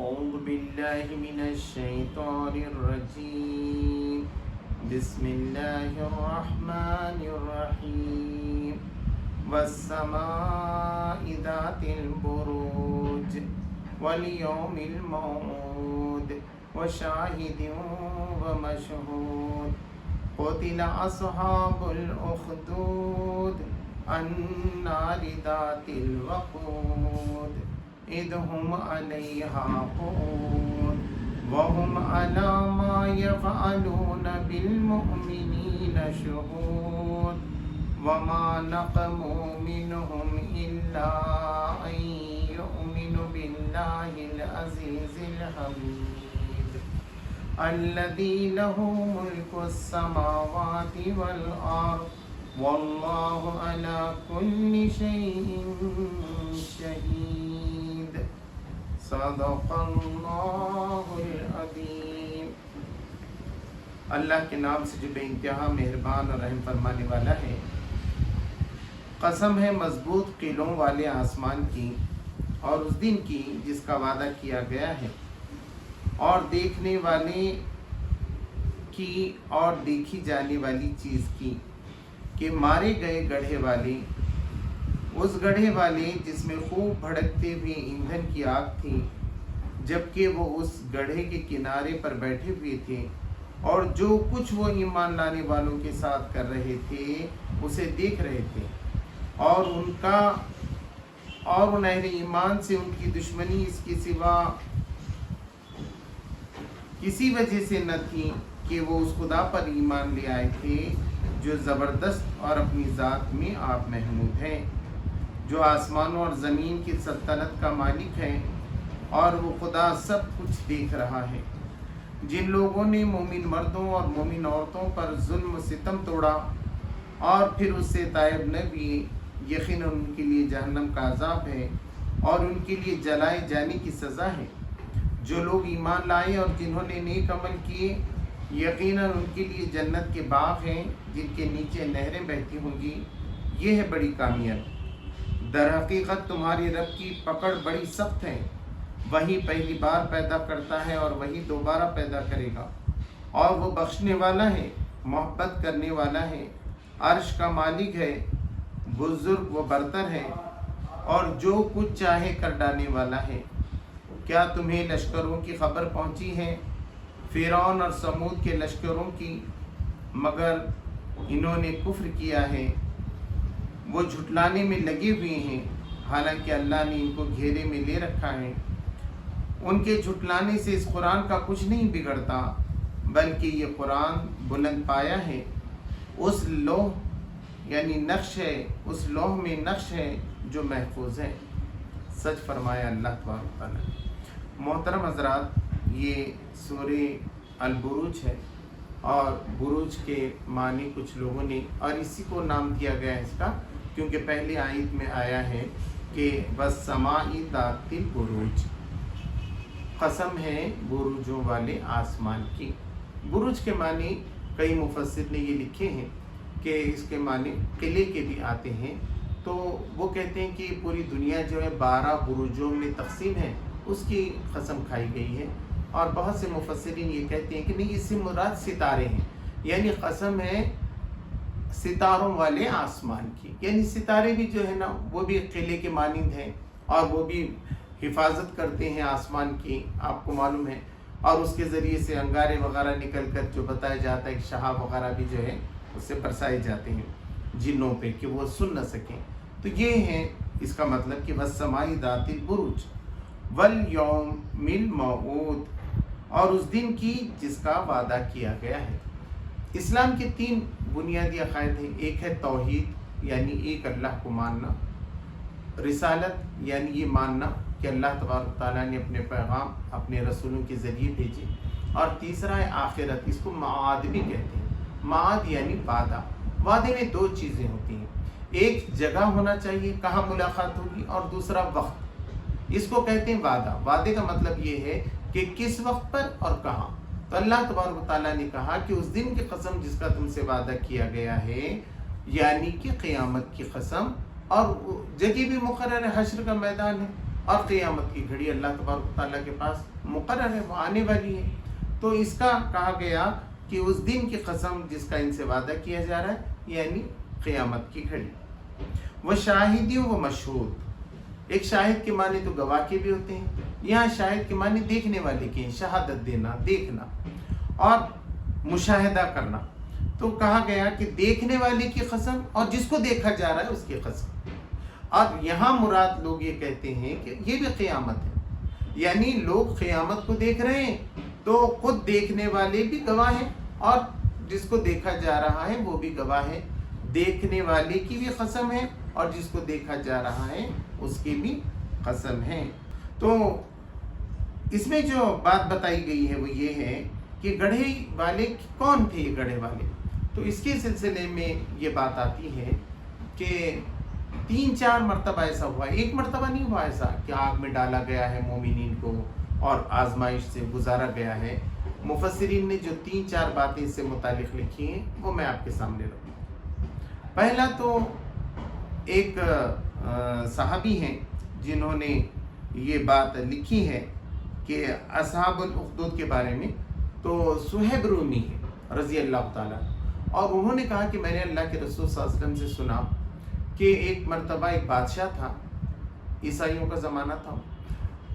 أعوذ بالله من الشيطان الرجيم. بسم الله الرحمن الرحيم. والسماء ذات البروج واليوم الموعود وشاهد ومشهود. قتل أصحاب الأخدود النار ذات الوقود إذ هم عليها قعود وهم على ما يفعلون بالمؤمنين شهود وما نقموا منهم إلا أن يؤمنوا بالله العزيز الحميد الذي له ملك السماوات والأرض والله على كل شيء شهيد. صدق اللہ العظیم. اللہ کے نام سے جو بے انتہا مہربان اور رحم فرمانے والا ہے. قسم ہے مضبوط قلعوں والے آسمان کی اور اس دن کی جس کا وعدہ کیا گیا ہے، اور دیکھنے والے کی اور دیکھی جانے والی چیز کی، کہ مارے گئے گڑھے والے، اس گڑھے والے جس میں خوب بھڑکتے ہوئے ایندھن کی آگ تھی، جبکہ وہ اس گڑھے کے کنارے پر بیٹھے ہوئے تھے، اور جو کچھ وہ ایمان لانے والوں کے ساتھ کر رہے تھے اسے دیکھ رہے تھے، اور ان اہل ایمان سے ان کی دشمنی اس کے سوا کسی وجہ سے نہ تھی کہ وہ اس خدا پر ایمان لے آئے تھے جو زبردست اور اپنی ذات میں آپ محمود ہیں، جو آسمانوں اور زمین کی سلطنت کا مالک ہے، اور وہ خدا سب کچھ دیکھ رہا ہے. جن لوگوں نے مومن مردوں اور مومن عورتوں پر ظلم و ستم توڑا اور پھر اس سے تائب نہ ہوئے، یقیناً ان کے لیے جہنم کا عذاب ہے اور ان کے لیے جلائے جانے کی سزا ہے. جو لوگ ایمان لائے اور جنہوں نے نیک عمل کیے، یقیناً ان کے لیے جنت کے باغ ہیں جن کے نیچے نہریں بہتی ہوں گی. یہ ہے بڑی کامیابی. در حقیقت تمہارے رب کی پکڑ بڑی سخت ہے. وہی پہلی بار پیدا کرتا ہے اور وہی دوبارہ پیدا کرے گا، اور وہ بخشنے والا ہے، محبت کرنے والا ہے، عرش کا مالک ہے، بزرگ و برتر ہے، اور جو کچھ چاہے کر ڈالنے والا ہے. کیا تمہیں لشکروں کی خبر پہنچی ہے، فرعون اور سمود کے لشکروں کی؟ مگر انہوں نے کفر کیا ہے، وہ جھٹلانے میں لگے ہوئے ہیں، حالانکہ اللہ نے ان کو گھیرے میں لے رکھا ہے. ان کے جھٹلانے سے اس قرآن کا کچھ نہیں بگڑتا، بلکہ یہ قرآن بلند پایا ہے، اس لوح یعنی نقش ہے، اس لوح میں نقش ہے جو محفوظ ہے. سچ فرمایا اللہ تبارک و تعالی. محترم حضرات، یہ سورہ البروج ہے، اور بروج کے معنی کچھ لوگوں نے، اور اسی کو نام دیا گیا ہے اس کا کیونکہ پہلی آیت میں آیا ہے کہ والسماء ذات البروج، قسم ہے بروجوں والے آسمان کی. بروج کے معنی کئی مفسر نے یہ لکھے ہیں کہ اس کے معنی قلعے کے بھی آتے ہیں. تو وہ کہتے ہیں کہ پوری دنیا جو ہے 12 بروجوں میں تقسیم ہے، اس کی قسم کھائی گئی ہے. اور بہت سے مفسرین یہ کہتے ہیں کہ نہیں، اس سے مراد ستارے ہیں، یعنی قسم ہے ستاروں والے آسمان کی. یعنی ستارے بھی جو ہے نا وہ بھی قلعے کے مانند ہیں، اور وہ بھی حفاظت کرتے ہیں آسمان کی، آپ کو معلوم ہے. اور اس کے ذریعے سے انگارے وغیرہ نکل کر جو بتایا جاتا ہے کہ شہاب وغیرہ بھی جو ہے اس سے برسائے جاتے ہیں جنوں پہ کہ وہ سن نہ سکیں. تو یہ ہے اس کا مطلب کہ والسماء ذات البروج والیوم الموعود، اور اس دن کی جس کا وعدہ کیا گیا ہے. اسلام کے 3 بنیادی عقائد ہیں. ایک ہے توحید، یعنی ایک اللہ کو ماننا. رسالت، یعنی یہ ماننا کہ اللہ تبارک تعالیٰ نے اپنے پیغام اپنے رسولوں کے ذریعے بھیجے. اور تیسرا ہے آخرت، اس کو معاد بھی کہتے ہیں. معاد یعنی وعدہ. وعدے میں 2 چیزیں ہوتی ہیں، ایک جگہ ہونا چاہیے کہاں ملاقات ہوگی، اور دوسرا وقت. اس کو کہتے ہیں وعدہ. وعدے کا مطلب یہ ہے کہ کس وقت پر اور کہاں. تو اللہ تبارک و تعالیٰ نے کہا کہ اس دن کی قسم جس کا تم سے وعدہ کیا گیا ہے، یعنی کہ قیامت کی قسم، اور جگہ بھی مقرر ہے، حشر کا میدان ہے، اور क़यामत की घड़ी अल्लाह तबारक व तआला के पास मुकर्रर है, वो आने वाली है। तो इसका कहा गया कि उस दिन की कसम जिसका इनसे वादा किया जा रहा है, यानी क़यामत की घड़ी। वह शाहिदी व मशहूद, एक शाहिद के माने तो गवाह के भी होते हैं, यहाँ शाहिद के माने देखने वाले के हैं, शहादत देना, देखना और मुशाहिदा करना। तो कहा गया कि देखने वाले की कसम और जिसको देखा जा रहा है उसकी कसम। अब यहाँ मुराद लोग ये कहते हैं कि ये भी क़यामत है, यानी लोग क़यामत को देख रहे हैं तो खुद देखने वाले भी गवाह हैं और जिसको देखा जा रहा है वो भी गवाह है। देखने वाले की भी कसम है और जिसको देखा जा रहा है उसकी भी कसम है। तो इसमें जो बात बताई गई है वो ये है कि गढ़े वाले कौन थे। ये गढ़े वाले, तो इसके सिलसिले में ये बात आती है कि 3-4 मरतबा ऐसा हुआ, एक मरतबा नहीं हुआ ऐसा कि आग में डाला गया है मोमिनीन को और आजमाइश से गुजारा गया है। मुफस्सिरीन ने जो 3-4 बातें इससे मुतालिक लिखी हैं वो मैं आपके सामने रखूँ। पहला तो एक सहाबी हैं जिन्होंने ये बात लिखी है कि असहाबुल उखदूद के बारे में, तो सुहैब रूमी है रज़ी अल्लाह ताला, और उन्होंने कहा कि मैंने अल्लाह के रसूल सल्लल्लाहु अलैहि वसल्लम से सुना कि एक मरतबा एक बादशाह था, ईसाइयों का ज़माना था,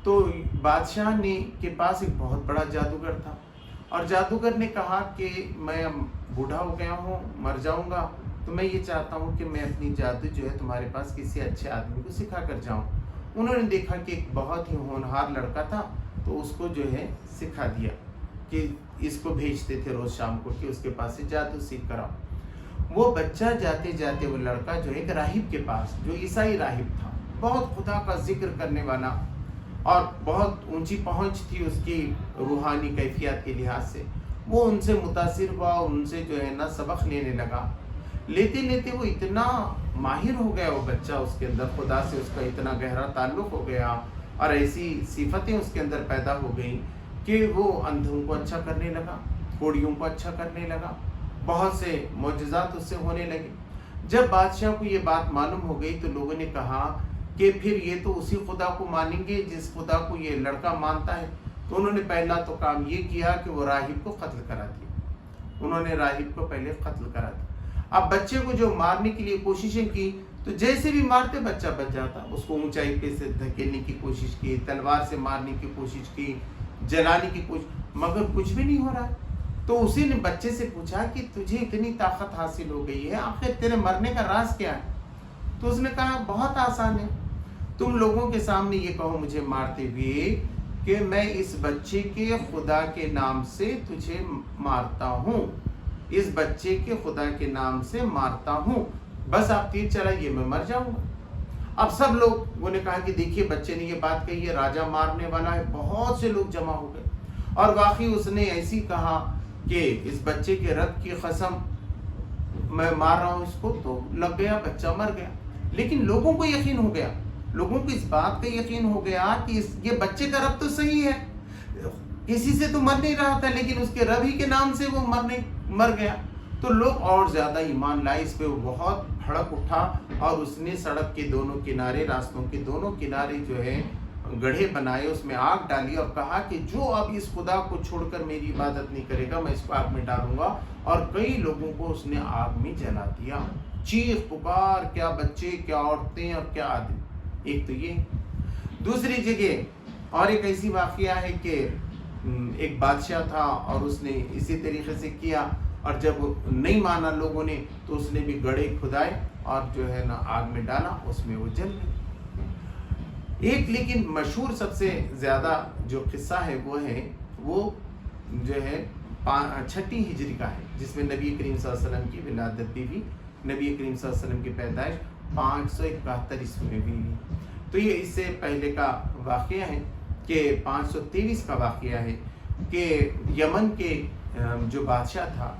तो बादशाह ने के पास एक बहुत बड़ा जादूगर था और जादूगर ने कहा कि मैं बूढ़ा हो गया हूँ, मर जाऊँगा, तो मैं ये चाहता हूँ कि मैं अपनी जादू जो है तुम्हारे पास किसी अच्छे आदमी को सिखा कर जाऊँ। उन्होंने देखा कि एक बहुत ही होनहार लड़का था तो उसको जो है सिखा दिया कि इसको भेजते थे रोज़ शाम को कि उसके पास से जादू सीख कर आओ। वो बच्चा जाते जाते वो लड़का जो एक राहिब के पास, जो ईसाई राहिब था, बहुत खुदा का जिक्र करने वाला और बहुत ऊंची पहुंच थी उसकी रूहानी कैफियत के लिहाज से, वो उनसे मुतासिर हुआ, उनसे जो है ना सबक लेने लगा। लेते लेते वो इतना माहिर हो गया वो बच्चा, उसके अंदर खुदा से उसका इतना गहरा ताल्लुक़ हो गया और ऐसी सिफतें उसके अंदर पैदा हो गई कि वो अंधों को अच्छा करने लगा, कोड़ियों को अच्छा करने लगा, बहुत से मौजज़ात उससे होने लगे। जब बादशाह को ये बात मालूम हो गई तो लोगों ने कहा कि फिर ये तो उसी खुदा को मानेंगे जिस खुदा को ये लड़का मानता है। तो उन्होंने पहला तो काम ये किया कि वो राहिब को कत्ल करा दिया। उन्होंने राहिब को पहले कत्ल करा दिया। अब बच्चे को जो मारने के लिए कोशिशें की तो जैसे भी मारते बच्चा बच जाता, उसको ऊंचाई पे से धकेलने की कोशिश की, तलवार से मारने की कोशिश की, जलाने की कोशिश, मगर कुछ भी नहीं हो रहा। तो उसी ने बच्चे से पूछा कि तुझे इतनी ताकत हासिल हो गई है, आखिर तेरे मरने का राज क्या है? तो उसने कहा बहुत आसान है, तुम लोगों के सामने ये कहो मुझे मारते हुए कि मैं इस बच्चे के खुदा के नाम से तुझे मारता हूँ, इस बच्चे के खुदा के नाम से मारता हूँ, बस आप तीर चलाइए मैं मर जाऊंगा। अब सब लोगों ने कहा कि देखिए बच्चे ने ये बात कही है, राजा मारने वाला है। बहुत से लोग जमा हो गए और वाकई उसने ऐसी कहा कि इस बच्चे के रब की कसम मैं मार रहा हूँ इसको, तो लग गया, बच्चा मर गया। लेकिन लोगों को यकीन हो गया, लोगों को इस बात का यकीन हो गया कि ये बच्चे का रब तो सही है, किसी से तो मर नहीं रहा था, लेकिन उसके रब ही के नाम से वो मर गया। तो लोग और ज़्यादा ईमान लाए, इस पे वो बहुत भड़क उठा और उसने सड़क के दोनों किनारे, रास्तों के दोनों किनारे जो है गड्ढे बनाए, उसमें आग डाली और कहा कि जो अब इस खुदा को छोड़कर मेरी इबादत नहीं करेगा मैं इसको आग में डालूंगा। और कई लोगों को उसने आग में जला दिया। चीख पुकार, क्या बच्चे, क्या औरतें और क्या आदमी। एक तो ये। दूसरी जगह और एक ऐसी वाक़या है कि एक बादशाह था और उसने इसी तरीके से किया और जब नहीं माना लोगों ने तो उसने भी गड्ढे खुदाए और जो है ना आग में डाला, उसमें वो जल गई। एक लेकिन मशहूर सबसे ज़्यादा जो किस्सा है वो जो है 6ठी हिजरी का है, जिसमें नबी करीम सल्लल्लाहु अलैहि वसल्लम की विलादत भी हुई। नबी करीम सल्लल्लाहु अलैहि वसल्लम की पैदाइश 571 ईस्वी में हुई। तो ये इससे पहले का वाक़या है कि 523 का वाक़या है कि यमन के जो बादशाह था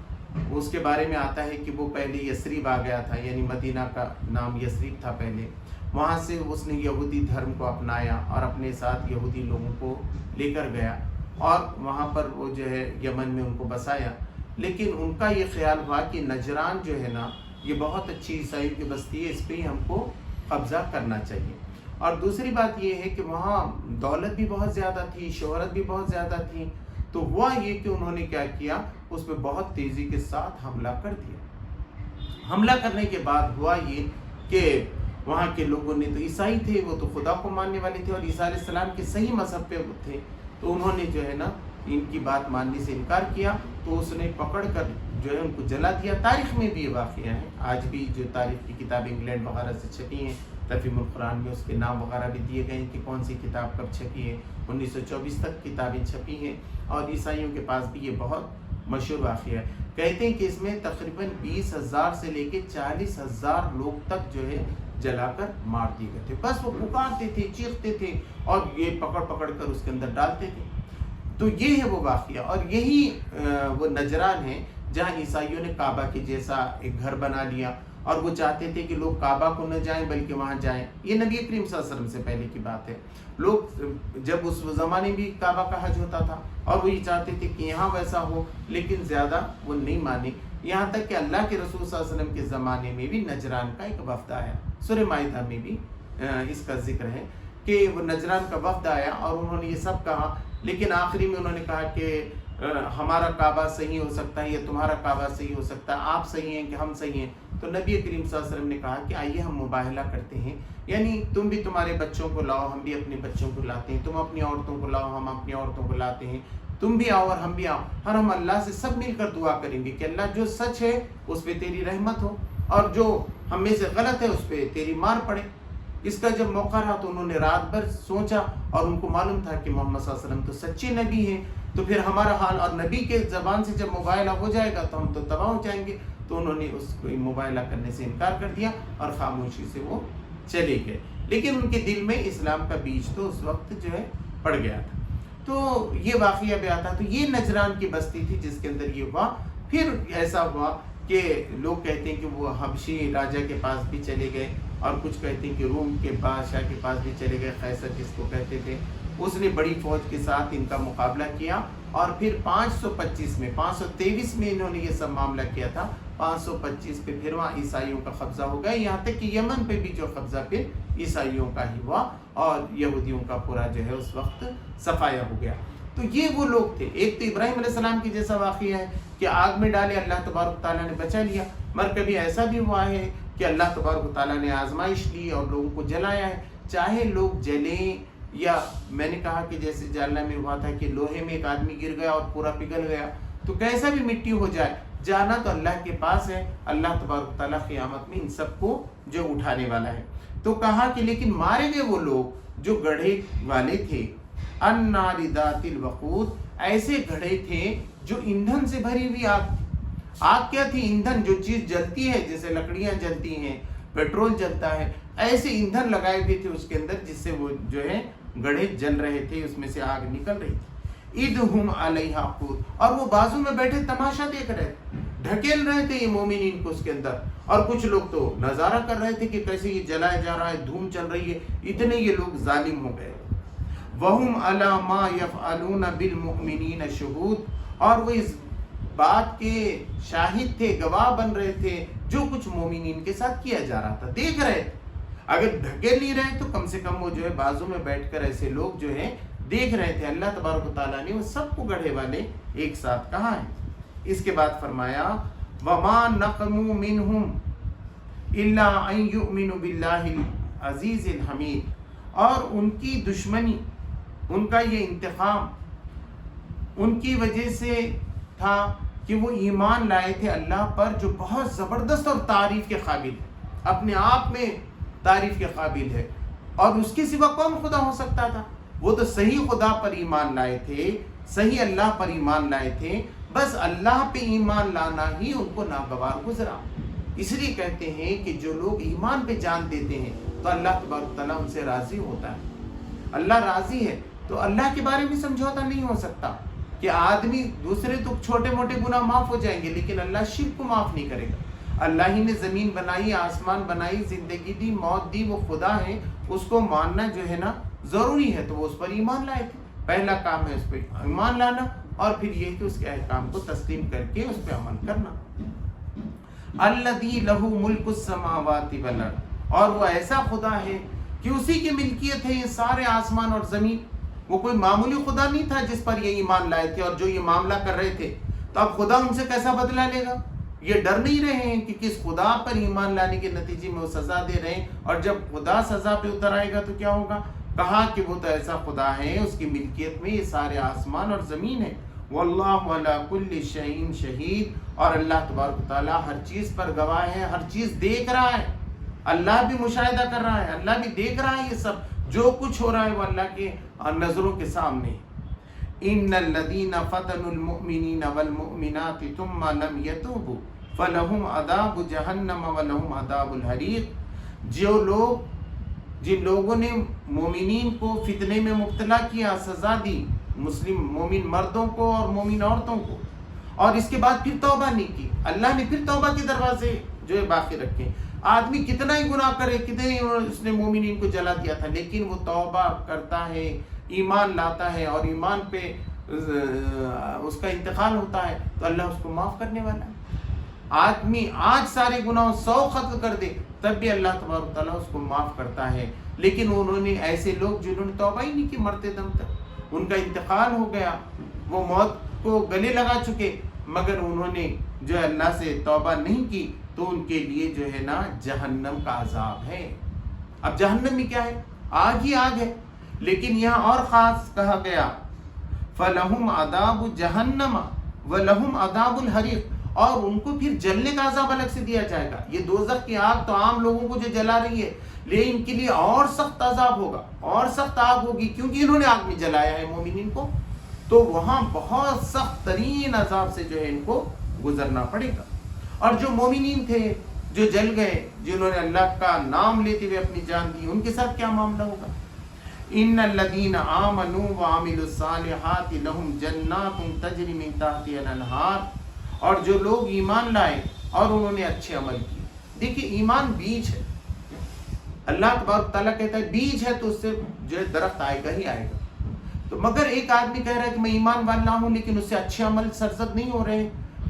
उसके बारे में आता है कि वो पहले यसरीब आ गया था, यानी मदीना का नाम यसरीब था पहले। वहाँ से उसने यहूदी धर्म को अपनाया और अपने साथ यहूदी लोगों को लेकर गया और वहाँ पर वो जो है यमन में उनको बसाया। लेकिन उनका ये ख्याल हुआ कि नजरान जो है ना ये बहुत अच्छी ईसाई की बस्ती है, इस पर ही हमको कब्ज़ा करना चाहिए। اور دوسری بات یہ ہے کہ وہاں دولت بھی بہت زیادہ تھی، شہرت بھی بہت زیادہ تھی، تو ہوا یہ کہ انہوں نے کیا کیا، اس پہ بہت تیزی کے ساتھ حملہ کر دیا۔ حملہ کرنے کے بعد ہوا یہ کہ وہاں کے لوگوں نے، تو عیسائی تھے، وہ تو خدا کو ماننے والے تھے اور عیسیٰ علیہ السلام کے صحیح مذہب پہ تھے، تو انہوں نے جو ہے نا ان کی بات ماننے سے انکار کیا، تو اس نے پکڑ کر جو ہے ان کو جلا دیا۔ تاریخ میں بھی یہ واقعہ ہے، آج بھی جو تاریخ کی کتابیں انگلینڈ وغیرہ سے چھپی ہیں، تفہیم القرآن میں اس کے نام وغیرہ بھی دیے گئے ہیں کہ کون سی کتاب کب چھپی ہے، 1924 تک کتابیں چھپی ہیں، اور عیسائیوں کے پاس بھی یہ بہت مشہور واقعہ ہے۔ کہتے ہیں کہ اس میں تقریباً 20,000 سے لے کے 40,000 لوگ تک جو ہے جلا کر مار دیے گئے تھے۔ بس وہ پکارتے تھے، چیختے تھے اور یہ پکڑ پکڑ کر اس کے اندر ڈالتے تھے۔ تو یہ ہے وہ واقعہ، اور یہی وہ نجران ہے جہاں عیسائیوں نے کعبہ کے جیسا ایک گھر بنا لیا، اور وہ چاہتے تھے کہ لوگ کعبہ کو نہ جائیں بلکہ وہاں جائیں۔ یہ نبی کریم صلی اللہ علیہ وسلم سے پہلے کی بات ہے۔ لوگ جب اس زمانے بھی کعبہ کا حج ہوتا تھا اور وہ یہ چاہتے تھے کہ یہاں ویسا ہو، لیکن زیادہ وہ نہیں مانے، یہاں تک کہ اللہ کے رسول صلی اللہ علیہ وسلم کے زمانے میں بھی نجران کا ایک وفد آیا۔ سورہ مائدہ میں بھی اس کا ذکر ہے کہ وہ نجران کا وفد آیا اور انہوں نے یہ سب کہا، لیکن آخری میں انہوں نے کہا کہ ہمارا کعبہ صحیح ہو سکتا ہے یا تمہارا کعبہ صحیح ہو سکتا ہے، آپ صحیح ہیں کہ ہم صحیح ہیں۔ تو نبی کریم صلی اللہ علیہ وسلم نے کہا کہ آئیے ہم مباہلہ کرتے ہیں، یعنی تم بھی تمہارے بچوں کو لاؤ، ہم بھی اپنے بچوں کو لاتے ہیں، تم اپنی عورتوں کو لاؤ، ہم اپنی عورتوں کو لاتے ہیں، تم بھی آؤ اور ہم بھی آؤ، اور ہم اللہ سے سب مل کر دعا کریں گے کہ اللہ جو سچ ہے اس پہ تیری رحمت ہو، اور جو ہم میں سے غلط ہے اس پہ تیری مار پڑے۔ اس کا جب موقع رہا تو انہوں نے رات بھر سوچا، اور ان کو معلوم تھا کہ محمد صلی اللہ علیہ وسلم تو سچے نبی ہیں، تو پھر ہمارا حال، اور نبی کے زبان سے جب مباہلہ ہو جائے گا تو ہم تو تباہ ہو جائیں گے۔ تو انہوں نے اس کو مباہلہ کرنے سے انکار کر دیا اور خاموشی سے وہ چلے گئے، لیکن ان کے دل میں اسلام کا بیج تو اس وقت جو ہے پڑ گیا تھا۔ تو یہ واقعہ بھی آتا، تو یہ نجران کی بستی تھی جس کے اندر یہ ہوا۔ پھر ایسا ہوا کہ لوگ کہتے ہیں کہ وہ حبشی راجہ کے پاس بھی چلے گئے، اور کچھ کہتے ہیں کہ روم کے بادشاہ کے پاس بھی چلے گئے، قیصر جس کو کہتے تھے۔ اس نے بڑی فوج کے ساتھ ان کا مقابلہ کیا، اور پھر 525 میں 523 میں انہوں نے یہ سب معاملہ کیا تھا، 525 پہ پھر وہاں عیسائیوں کا قبضہ ہو گیا، یہاں تک کہ یمن پہ بھی جو قبضہ پھر عیسائیوں کا ہی ہوا، اور یہودیوں کا پورا جو ہے اس وقت صفایا ہو گیا۔ تو یہ وہ لوگ تھے۔ ایک تو ابراہیم علیہ السلام کی جیسا واقعہ ہے کہ آگ میں ڈالے، اللہ تبارک تعالیٰ نے بچا لیا، مگر کبھی ایسا بھی ہوا ہے کہ اللہ تبارک تعالیٰ نے آزمائش لی اور لوگوں کو جلایا ہے، چاہے لوگ جلیں، یا میں نے کہا کہ جیسے جالنا میں ہوا تھا کہ لوہے میں ایک آدمی گر گیا اور پورا پگھل گیا، تو کیسا بھی مٹی ہو جائے، جانا تو اللہ کے پاس ہے، اللہ تبارک تعالیٰ قیامت میں ان سب کو جو اٹھانے والا ہے۔ تو کہا کہ لیکن مارے گئے وہ لوگ جو گڑھے والے تھے، النار ذات الوقود، ایسے گڑھے تھے جو ایندھن سے بھری ہوئی آگ تھی۔ آگ کیا تھی؟ ایندھن، جو چیز جلتی ہے، جیسے لکڑیاں جلتی ہیں، پیٹرول جلتا ہے، ایسے ایندھن لگائے ہوئے تھے اس کے اندر، جس سے وہ جو ہے گڑھے جل رہے تھے، اس میں سے آگ نکل رہی تھی۔ اذ ہم علیہا قعود، اور وہ بازو میں بیٹھے تماشا دیکھ رہے تھے، ڈھکیل رہے تھے یہ مومنین کو اس کے اندر، اور کچھ لوگ تو نظارہ کر رہے تھے کہ کیسے یہ جلایا جا رہا ہے، دھوم چل رہی ہے، اتنے یہ لوگ ظالم ہو گئے۔ وَهُمْ عَلَى مَا يَفْعَلُونَ بِالْمُؤْمِنِينَ شُهُودٌ، اور وہ اس بات کے شاہد تھے، گواہ بن رہے تھے جو کچھ مومنین کے ساتھ کیا جا رہا تھا، دیکھ رہے تھے۔ اگر ڈھکے نہیں رہے تو کم سے کم وہ جو ہے بازو میں بیٹھ کر ایسے لوگ جو ہے دیکھ رہے تھے۔ اللہ تبارک و تعالیٰ نے وہ سب کو گڑھے والے ایک ساتھ کہا ہے۔ اس کے بعد فرمایا وَمَا نَقَمُوا مِنْهُمْ إِلَّا أَن يُؤْمِنُوا بِاللَّهِ الْعَزِيزِ الْحَمِيدِ، اور ان کی دشمنی، ان کا یہ انتقام ان کی وجہ سے تھا کہ وہ ایمان لائے تھے اللہ پر، جو بہت زبردست اور تعریف کے قابل ہے، اپنے آپ میں تعریف کے قابل ہے، اور اس کے سوا کون خدا ہو سکتا تھا؟ وہ تو صحیح خدا پر ایمان لائے تھے، صحیح اللہ پر ایمان لائے تھے، بس اللہ پہ ایمان لانا ہی ان کو ناگوار گزرا۔ اس لیے کہتے ہیں کہ جو لوگ ایمان پہ جان دیتے ہیں تو اللہ تبارک تعالیٰ ان سے راضی ہوتا ہے۔ اللہ راضی ہے تو اللہ کے بارے میں سمجھوتا نہیں ہو سکتا کہ آدمی دوسرے تو چھوٹے موٹے گناہ معاف ہو جائیں گے، لیکن اللہ شرک کو معاف نہیں کرے گا۔ اللہ ہی نے زمین بنائی، آسمان بنائی، زندگی دی، موت دی، وہ خدا ہے، اس کو ماننا جو ہے نا ضروری ہے، تو وہ اس پر ایمان لائے تھے۔ پہلا کام ہے اس پہ ایمان لانا، اور پھر یہ کہ اس کے احکام کو تسلیم کر کے اس پہ عمل کرنا۔ الذی لہ ملک السماوات والارض، اور وہ ایسا خدا ہے कि उसी की मिल्कियत है ये सारे आसमान और ज़मीन। वो कोई मामूली खुदा नहीं था जिस पर ये ईमान लाए थे और जो ये मामला कर रहे थे, तो अब खुदा उनसे कैसा बदला लेगा? ये डर नहीं रहे हैं कि किस खुदा पर ईमान लाने के नतीजे में वो सज़ा दे रहे हैं, और जब खुदा सज़ा पे उतर आएगा तो क्या होगा? कहा कि वो तो ऐसा खुदा है, उसकी मिल्कियत में ये सारे आसमान और ज़मीन है। वल्लाहु अला कुल्ली शैइन शहीद, और अल्लाह तबारक व तआला हर चीज़ पर गवाह है, हर चीज़ देख रहा है। अल्लाह भी मुशाहिदा कर रहा है, अल्लाह भी देख रहा है। ये सब जो कुछ हो रहा है वो अल्लाह के नज़रों के सामने। इन्नल लदीना फतनुल मुमिनीना वल मुमिनाति तुम्मा लम यतूबू फलहुम अदाबु जहन्नम व लहुम अदाबुल हरीक। जिन लोगों ने मोमिनीन को फितने में मुब्तला किया, सज़ा दी, मुस्लिम मोमिन मर्दों को और मोमिन औरतों को, और इसके बाद फिर तौबा नहीं की, अल्लाह ने फिर तौबा के दरवाजे जो है बाकी रखे। आदमी कितना ही गुनाह करे, कितने ही उसने मोमिनीन को जला दिया था, लेकिन वो तौबा करता है, ईमान लाता है और ईमान पे उसका इंतकाल होता है, तो अल्लाह उसको माफ़ करने वाला है। आदमी आज सारे गुनाह 100 खत्म कर दे तब भी अल्लाह तबारक तआला उसको माफ़ करता है। लेकिन उन्होंने ऐसे लोग जिन्होंने तौबा ही नहीं की, मरते दम तक उनका इंतकाल हो गया, वो मौत को गले लगा चुके, मगर उन्होंने जो अल्लाह से तौबा नहीं की, तो उनके लिए जो है ना जहन्नम का अजाब है। अब जहन्नम में क्या है? आग ही आग है। लेकिन यहाँ और ख़ास कहा गया फलहुम अदाबु जहन्नम व लहुम अदाबुल हरीक, और उनको फिर जलने का अजाब अलग से दिया जाएगा। ये दोज़ख की आग तो आम लोगों को जो जला रही है, लेकिन इनके लिए और सख्त अजाब होगा, और सख्त आग होगी, क्योंकि इन्होंने आग में जलाया है मोमिनीन को, तो वहाँ बहुत सख्त तरीन अजाब से जो है इनको गुजरना पड़ेगा। और जो मोमिनीन थे जो जल गए, जिन्होंने अल्लाह का नाम लेते हुए अपनी जान दी, उनके साथ क्या मामला होगा? इन्नल लदीना आमनू व आमिलुस सालिहाति लहुम जन्नातुन तजरी मिन तहतिहा अनहार, और जो लोग ईमान लाए और उन्होंने अच्छे अमल किए। देखिए, ईमान बीज है, अल्लाह तबारक तआला कहता है बीज है तो उससे जो है दरख्त आएगा ही आएगा। तो मगर एक आदमी कह रहा है कि मैं ईमान वाला हूँ, लेकिन उससे अच्छे अमल सरजद नहीं हो रहे,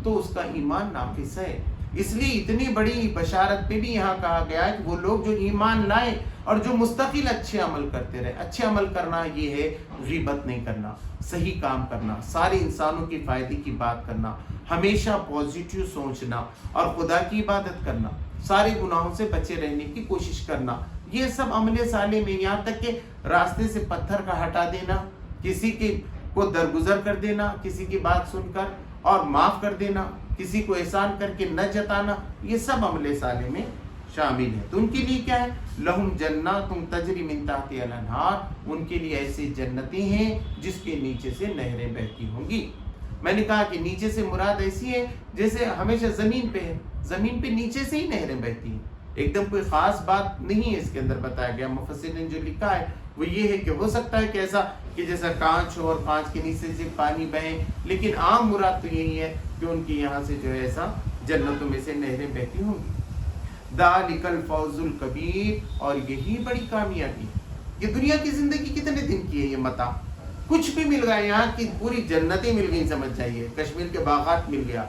तो उसका ईमान नाकिस है। इसलिए इतनी बड़ी बशारत पे भी यहाँ कहा गया है कि वो लोग जो ईमान लाए और जो मुस्तकिल अच्छे अमल करते रहे। अच्छे अमल करना ये है ग़ीबत नहीं करना, सही काम करना, सारे इंसानों के फ़ायदे की बात करना, हमेशा पॉजिटिव सोचना और खुदा की इबादत करना, सारे गुनाहों से बचे रहने की कोशिश करना, ये सब अमले साले में। यहाँ तक कि रास्ते से पत्थर का हटा देना, किसी के को दरगुजर कर देना, किसी की बात सुनकर और माफ़ कर देना, किसी को एहसान करके न जताना, ये सब अमले साले में शामिल है। तो उनके लिए क्या है? लहुम जन्नातुन तजरी मिन तहतिहा अनहार, उनके लिए ऐसी जन्नतें हैं जिसके नीचे से नहरें बहती होंगी। मैंने कहा कि नीचे से मुराद ऐसी है जैसे हमेशा ज़मीन पे है, ज़मीन पे नीचे से ही नहरें बहती हैं। एकदम कोई ख़ास बात नहीं है इसके अंदर बताया गया। मुफस्सिरीन ने जो लिखा है वो ये है कि हो सकता है कि ऐसा कि जैसा कांच हो और कांच के नीचे से पानी बहे, लेकिन आम मुराद तो यही है कि उनकी यहाँ से जो है ऐसा जन्नतों में से नहरें बहती होंगी। दालिकल फौजुल कबीर, और यही बड़ी कामयाबी है। ये दुनिया की ज़िंदगी कितने दिन की है? ये मता कुछ भी मिल गया, यहाँ की पूरी जन्नतें मिल गई, समझ जाइए। कश्मीर के बागात मिल गया,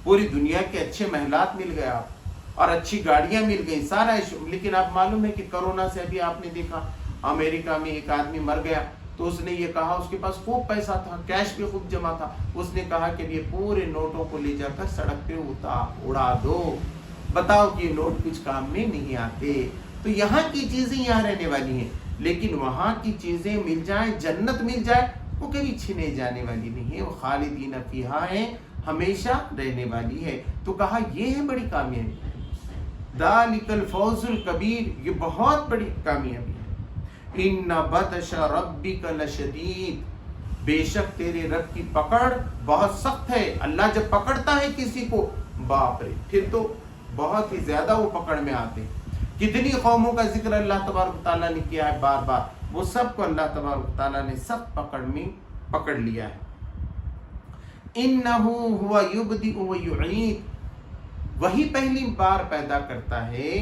पूरी दुनिया के अच्छे महलात मिल गया और अच्छी गाड़ियाँ मिल गई, सारा। लेकिन आप मालूम है कि कोरोना से अभी आपने देखा अमेरिका में एक आदमी मर गया, तो उसने ये कहा, उसके पास खूब पैसा था, कैश भी खूब जमा था, उसने कहा कि ये पूरे नोटों को ले जाकर सड़क पे उड़ा दो, बताओ कि ये नोट कुछ काम में नहीं आते। तो यहाँ की चीज़ें यहाँ रहने वाली हैं, लेकिन वहाँ की चीज़ें मिल जाए, जन्नत मिल जाए, वो कभी छीने जाने वाली नहीं है, वो खालिदीन फीहा है, हमेशा रहने वाली है। तो कहा ये है बड़ी कामयाबी, दालिकल फौजुल कबीर, ये बहुत बड़ी कामयाबी है। इन्ना बतश रब्बिका लशदीद, बेशक तेरे रब की पकड़ बहुत सख्त है। अल्लाह जब पकड़ता है किसी को, बाप रे, फिर तो बहुत ही ज्यादा वो पकड़ में आते हैं। कितनी कौमों का जिक्र अल्लाह तबारक ताला ने किया है बार बार, वो सबको अल्लाह तबारक ताला ने सख्त पकड़ में पकड़ लिया है। इन्नहु हुवा युबदिउ व युईद, वही पहली बार पैदा करता है,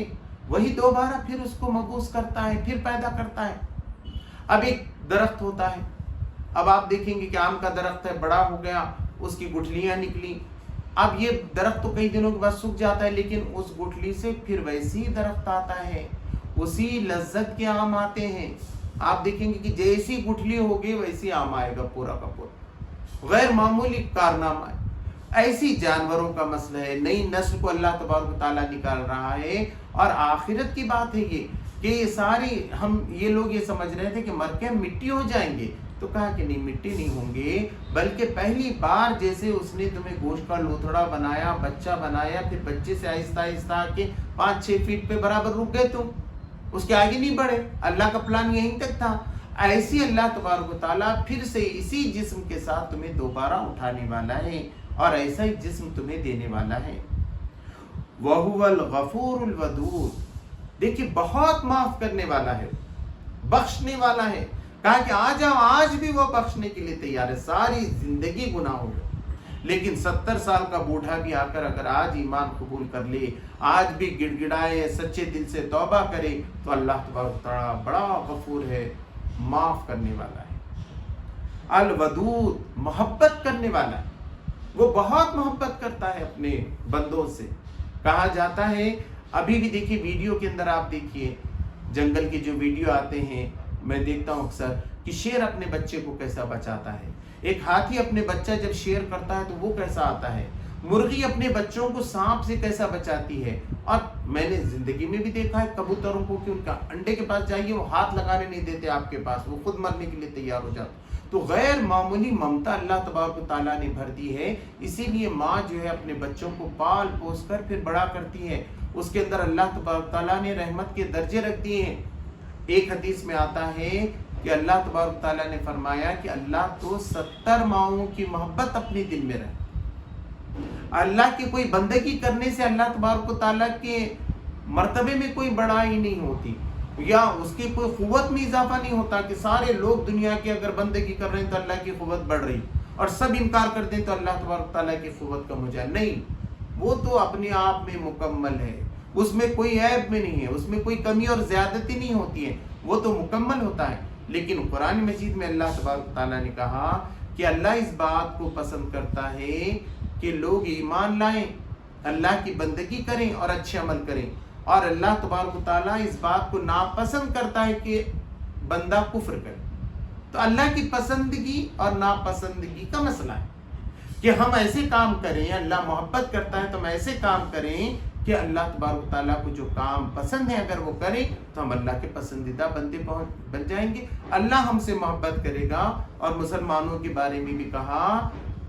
वही दोबारा फिर उसको मबूस करता है, फिर पैदा करता है। अब एक दरख्त होता है, अब आप देखेंगे कि आम का दरख्त है, बड़ा हो गया, उसकी गुठलियाँ निकली। अब ये दरख्त तो कई दिनों के बाद सूख जाता है, लेकिन उस गुठली से फिर वैसे ही दरख्त आता है, उसी लज्जत के आम आते हैं। आप देखेंगे कि जैसी गुठली होगी वैसी आम आएगा पूरा का पूरा, गैर मामूली कारनामा है। ऐसी जानवरों का मसला है, नई नस्ल को अल्लाह तबारक व तआला निकाल रहा है। और आखिरत की बात है ये कि ये सारी ये लोग ये समझ रहे थे कि मर के मिट्टी हो जाएंगे, तो कहा कि नहीं, मिट्टी नहीं होंगे, बल्कि पहली बार जैसे उसने तुम्हें गोश्त का लोथड़ा बनाया, बच्चा बनाया, फिर बच्चे से आहिस्ता आहिस्ता के 5-6 फीट पे बराबर रुक गए तुम, उसके आगे नहीं बढ़े। अल्लाह का प्लान यहीं तक था। ऐसी अल्लाह तबारक व तआला फिर से इसी जिस्म के साथ तुम्हें दोबारा उठाने वाला है और ऐसा ही जिस्म तुम्हें देने वाला है। वहुवल गफूरुल वदूद, देखिए बहुत माफ करने वाला है, बख्शने वाला है। कहा कि आ जाओ, आज भी वो बख्शने के लिए तैयार है। सारी जिंदगी गुनाह हो गए, लेकिन 70 साल का बूढ़ा भी आकर अगर आज ईमान कबूल कर ले, आज भी गिड़गिड़ाए, सच्चे दिल से तौबा करे, तो अल्लाह तबारक तआला बड़ा गफूर है, माफ करने वाला है। अल वदूद, मोहब्बत करने वाला है, वो बहुत मोहब्बत करता है अपने बंदों से। कहा जाता है, अभी भी देखिए वीडियो के अंदर आप देखिए, जंगल के जो वीडियो आते हैं, मैं देखता हूँ अक्सर कि शेर अपने बच्चे को कैसा बचाता है, एक हाथी अपने बच्चा जब शेर करता है तो वो कैसा आता है, मुर्गी अपने बच्चों को सांप से कैसा बचाती है। और मैंने जिंदगी में भी देखा है कबूतरों को कि उनका अंडे के पास जाइए, वो हाथ लगाने नहीं देते आपके पास, वो खुद मरने के लिए तैयार हो जाते। तो गैर मामूली ममता अल्लाह तबारक व तआला ने भर दी है। इसीलिए माँ जो है अपने बच्चों को पाल पोस कर फिर बड़ा करती है। उसके अंदर अल्लाह तबारक व तआला ने रहमत के दर्जे रख दिए हैं। एक हदीस में आता है कि अल्लाह तबारक व तआला ने फरमाया कि अल्लाह तो 70 माओं की मोहब्बत अपने दिल में रहे। अल्लाह की कोई बंदगी करने से अल्लाह तबारक व तआला के मर्तबे में कोई बढ़ाई नहीं होती, या उसकी कोई क़ुव्वत में इजाफा नहीं होता कि सारे लोग दुनिया की अगर बंदगी कर रहे हैं तो अल्लाह की क़ुव्वत बढ़ रही, और सब इनकार कर दें तो अल्लाह तबारक व तआला की क़ुव्वत कम हो जाए। नहीं, वो तो अपने आप में मुकम्मल है, उसमें कोई ऐब में नहीं है, उसमें कोई कमी और ज़्यादती नहीं होती है, वो तो मुकम्मल होता है। लेकिन कुरान मजीद में अल्लाह तबारक व तआला ने कहा कि अल्लाह इस बात को पसंद करता है कि लोग ईमान लाएं, अल्लाह की बंदगी करें और अच्छे अमल करें, और अल्लाह तबारक व तआला इस बात को नापसंद करता है कि बंदा कुफ्र करे। तो अल्लाह की पसंदगी और नापसंदगी का मसला है कि हम ऐसे काम करें, अल्लाह मोहब्बत करता है तो हम ऐसे काम करें कि अल्लाह तबारक व तआला को जो काम पसंद है अगर वो करें तो हम अल्लाह के पसंदीदा बंदे बन जाएंगे, अल्लाह हमसे मोहब्बत करेगा। और मुसलमानों के बारे में भी कहा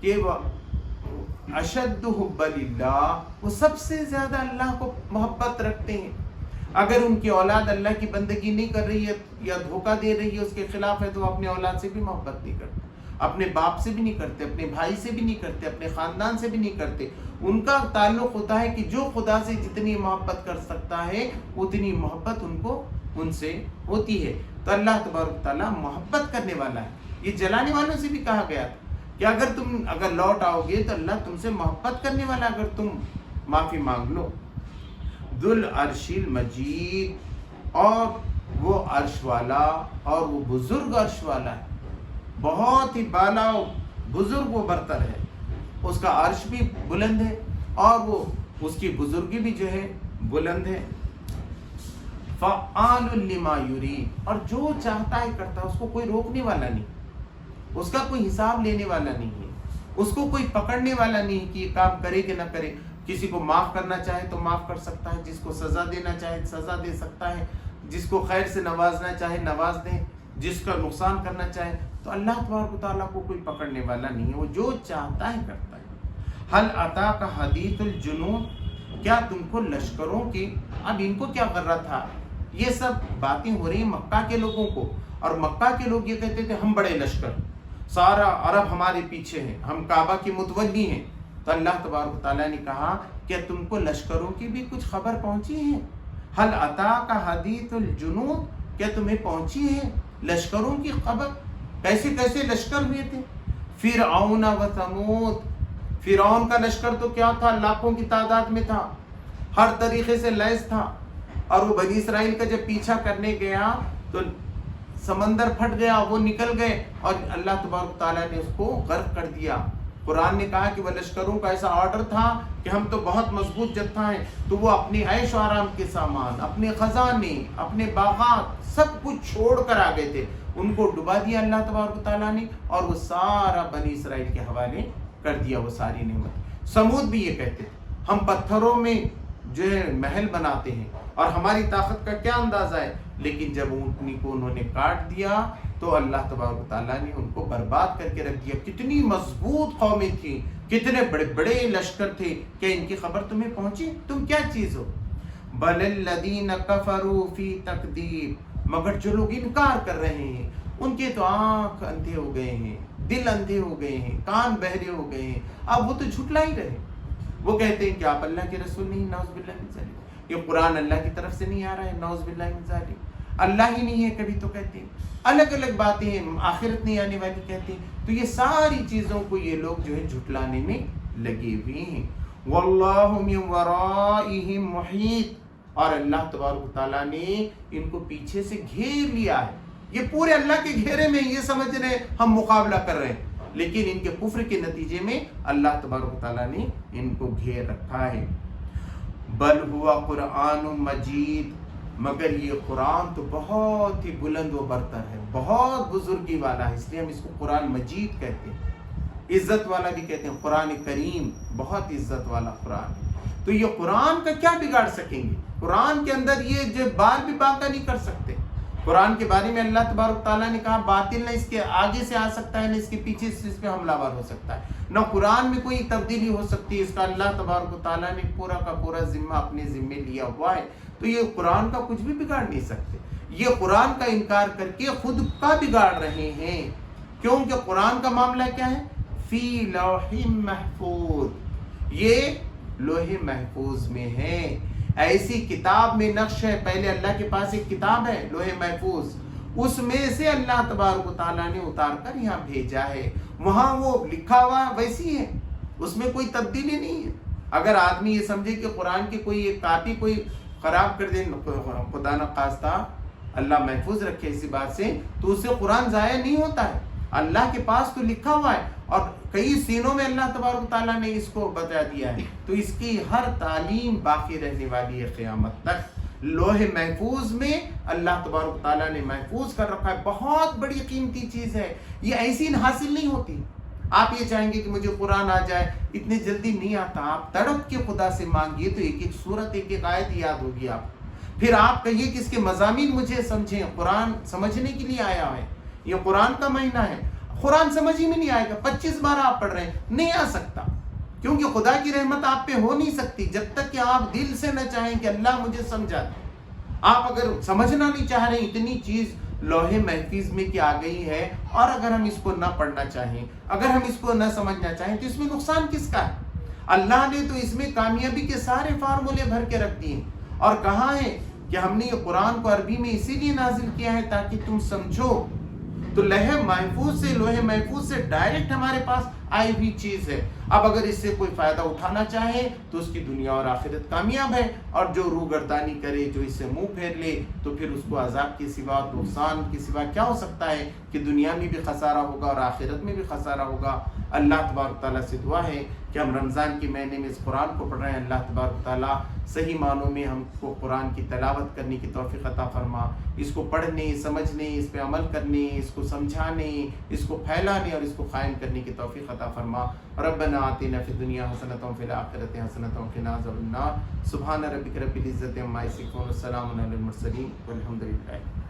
कि वह अशद्दु हुब्बलिल्लाह, वो सबसे ज्यादा अल्लाह को मोहब्बत रखते हैं। अगर उनकी औलाद अल्लाह की बंदगी नहीं कर रही है या धोखा दे रही है, उसके खिलाफ है, तो वो अपने औलाद से भी मोहब्बत नहीं करते, अपने बाप से भी नहीं करते, अपने भाई से भी नहीं करते, अपने खानदान से भी नहीं करते। उनका ताल्लुक होता है कि जो खुदा से जितनी मोहब्बत कर सकता है उतनी मोहब्बत उनको उनसे होती है। तो अल्लाह तबारक तआला मोहब्बत करने वाला है। ये जलाने वालों से भी कहा गया था कि अगर लौट आओगे तो अल्लाह तुमसे मोहब्बत करने वाला, अगर तुम माफी मांग लो। दुल अर्शिल मजीद, और वो अर्श वाला और वो बुजुर्ग अर्श वाला है, बहुत ही बाला बुजुर्ग वो बरतर है, उसका अर्श भी बुलंद है और वो उसकी बुजुर्गी भी जो है बुलंद है। फ़अालुल लिमा युरीद, और जो चाहता है करता है, उसको कोई रोकने वाला नहीं, उसका कोई हिसाब लेने वाला नहीं है, उसको कोई पकड़ने वाला नहीं कि ये काम करे कि ना करे। किसी को माफ़ करना चाहे तो माफ़ कर सकता है, जिसको सज़ा देना चाहे सज़ा दे सकता है, जिसको खैर से नवाजना चाहे नवाज दे, जिसका नुकसान करना चाहे। तो अल्लाह तबारक व तआला को कोई पकड़ने वाला नहीं है, वो जो चाहता है करता है। हल अता का हदीतुल जुनून, क्या तुमको लश्करों की, अब इनको क्या गर्रा था, ये सब बातें हो रही मक्का के लोगों को, और मक्का के लोग ये कहते थे हम बड़े लश्कर, सारा अरब हमारे पीछे है, हम काबा के मुतवल्ली हैं। तो अल्लाह तबारक व तआला ने कहा क्या तुमको लश्करों की भी कुछ खबर पहुंची है? हल अता का हदीतुल जुनून, क्या तुम्हें पहुंची है लश्करों की खबर? कैसे कैसे लश्कर हुए थे? फिरऔन व समूद, फिरौन का लश्कर तो क्या था, लाखों की तादाद में था, हर तरीके से लैस था, और वो बनी इसराइल का जब पीछा करने गया तो समंदर फट गया, वो निकल गए और अल्लाह तबारक तआला ने उसको गर्क कर दिया। قرآن نے کہا کہ وہ لشکروں کا ایسا آرڈر تھا کہ ہم تو بہت مضبوط جتھا ہیں، تو وہ اپنے عیش و آرام کے سامان، اپنے خزانے، اپنے باغات سب کچھ چھوڑ کر آ گئے تھے، ان کو ڈبا دیا اللہ تبارک و تعالیٰ نے، اور وہ سارا بنی اسرائیل کے حوالے کر دیا وہ ساری نعمت۔ سمود بھی یہ کہتے تھے ہم پتھروں میں جو ہے محل بناتے ہیں اور ہماری طاقت کا کیا اندازہ ہے، لیکن جب اونٹنی کو انہوں نے کاٹ دیا تو اللہ تبارک و تعالیٰ نے ان کو برباد کر کے رکھ دیا۔ کتنی مضبوط قومیں تھیں، کتنے بڑے بڑے لشکر تھے، کیا ان کی خبر تمہیں پہنچی؟ تم کیا چیز ہو؟ بل الذین کفروا فی تکذیب، مگر جو لوگ انکار کر رہے ہیں ان کے تو آنکھ اندھے ہو گئے ہیں، دل اندھے ہو گئے ہیں، کان بہرے ہو گئے ہیں، اب وہ تو جھٹلا ہی رہے۔ وہ کہتے ہیں کہ آپ اللہ کے رسول نہیں، نعوذ باللہ من ذالک، یہ قرآن اللہ کی طرف سے نہیں آ رہا ہے، نعوذ باللہ من ذالک، اللہ ہی نہیں ہے کبھی تو کہتے ہیں، الگ الگ باتیں ہیں، آخرت نہیں آنے والی کہتے ہیں۔ تو یہ ساری چیزوں کو یہ لوگ جو ہے جھٹلانے میں لگے ہوئے ہیں۔ واللہ من ورائہم محیط، اور اللہ تبارک و تعالیٰ نے ان کو پیچھے سے گھیر لیا ہے، یہ پورے اللہ کے گھیرے میں، یہ سمجھ رہے ہیں ہم مقابلہ کر رہے ہیں، لیکن ان کے کفر کے نتیجے میں اللہ تبارک و تعالیٰ نے ان کو گھیر رکھا ہے۔ بل ہوا قرآن مجید، مگر یہ قرآن تو بہت ہی بلند و برتر ہے، بہت بزرگی والا ہے، اس لیے ہم اس کو قرآن مجید کہتے ہیں، عزت والا بھی کہتے ہیں، قرآن کریم بہت عزت والا قرآن ہے۔ تو یہ قرآن کا کیا بگاڑ سکیں گے؟ قرآن کے اندر یہ جو بال بھی باقی نہیں کر سکتے۔ قرآن کے بارے میں اللہ تبارک تعالیٰ نے کہا باطل نہ اس کے آگے سے آ سکتا ہے، نہ اس کے پیچھے سے اس پہ حملہ آور ہو سکتا ہے، نہ قرآن میں کوئی تبدیلی ہو سکتی ہے، اس کا اللہ تبارک تعالیٰ نے پورا کا پورا ذمہ اپنے ذمے لیا ہوا ہے، تو یہ قرآن کا کچھ بھی بگاڑ نہیں سکتے۔ یہ قرآن کا انکار کر کے خود کا بگاڑ رہے ہیں، کیونکہ قرآن کا معاملہ کیا ہے؟ فی لوح محفوظ، یہ لوح محفوظ میں ہے، ایسی کتاب میں نقش ہے، پہلے اللہ کے پاس ایک کتاب ہے لوح محفوظ، اس میں سے اللہ تبارک و تعالیٰ نے اتار کر یہاں بھیجا ہے، وہاں وہ لکھا ہوا ویسی ہے، اس میں کوئی تبدیلی نہیں ہے۔ اگر آدمی یہ سمجھے کہ قرآن کی کوئی ایک کاپی کوئی خراب کر دے، خدا نہ خواستہ اللہ محفوظ رکھے اسی بات سے، تو اس سے قرآن ضائع نہیں ہوتا ہے، اللہ کے پاس تو لکھا ہوا ہے، اور کئی سینوں میں اللہ تبارک و تعالیٰ نے اس کو بتا دیا ہے، تو اس کی ہر تعلیم باقی رہنے والی ہے قیامت تک۔ لوح محفوظ میں اللہ تبارک و تعالیٰ نے محفوظ کر رکھا ہے، بہت بڑی قیمتی چیز ہے، یہ ایسی حاصل نہیں ہوتی۔ آپ یہ چاہیں گے کہ مجھے قرآن آ جائے، اتنی جلدی نہیں آتا، آپ تڑپ کے خدا سے مانگیے تو ایک ایک سورت ایک ایک آیت یاد ہوگی آپ، پھر آپ کہیے کہ اس کے مضامین مجھے سمجھیں، قرآن سمجھنے کے لیے آیا ہے، یہ قرآن کا مہینہ ہے، قرآن سمجھ ہی میں نہیں آئے گا، 25 بار آپ پڑھ رہے ہیں نہیں آ سکتا، کیونکہ خدا کی رحمت آپ پہ ہو نہیں سکتی جب تک کہ آپ دل سے نہ چاہیں کہ اللہ مجھے سمجھا دے۔ آپ اگر سمجھنا نہیں چاہ رہے ہیں، اتنی چیز لوح محفوظ میں کی آ گئی ہے، اور اگر ہم اس کو نہ پڑھنا چاہیں، اگر ہم اس کو نہ سمجھنا چاہیں تو اس میں نقصان کس کا ہے؟ اللہ نے تو اس میں کامیابی کے سارے فارمولے بھر کے رکھ دیے، اور کہا ہے کہ ہم نے یہ قرآن کو عربی میں اسی لیے نازل کیا ہے تاکہ تم سمجھو۔ تو لوح محفوظ سے ڈائریکٹ ہمارے پاس آئی ہوئی چیز ہے، اب اگر اس سے کوئی فائدہ اٹھانا چاہے تو اس کی دنیا اور آخرت کامیاب ہے، اور جو روگردانی کرے، جو اس سے منہ پھیر لے، تو پھر اس کو عذاب کے سوا، نقصان کے سوا کیا ہو سکتا ہے کہ دنیا میں بھی خسارہ ہوگا اور آخرت میں بھی خسارہ ہوگا۔ اللہ تبارک تعالیٰ سے دعا ہے کہ ہم رمضان کے مہینے میں اس قرآن کو پڑھ رہے ہیں، اللہ تبارک تعالیٰ صحیح معنوں میں ہم کو قرآن کی تلاوت کرنے کی توفیق عطا فرما، اس کو پڑھنے، سمجھنے، اس پہ عمل کرنے، اس کو سمجھانے، اس کو پھیلانے اور اس کو قائم کرنے کی توفیق عطا فرما۔ ربنا آتنا فی الدنیا حسنۃ وفی الآخرۃ حسنۃ وقنا عذاب النار۔ سبحان ربک رب العزۃ عما یصفون، والسلام علی المرسلین والحمد للہ۔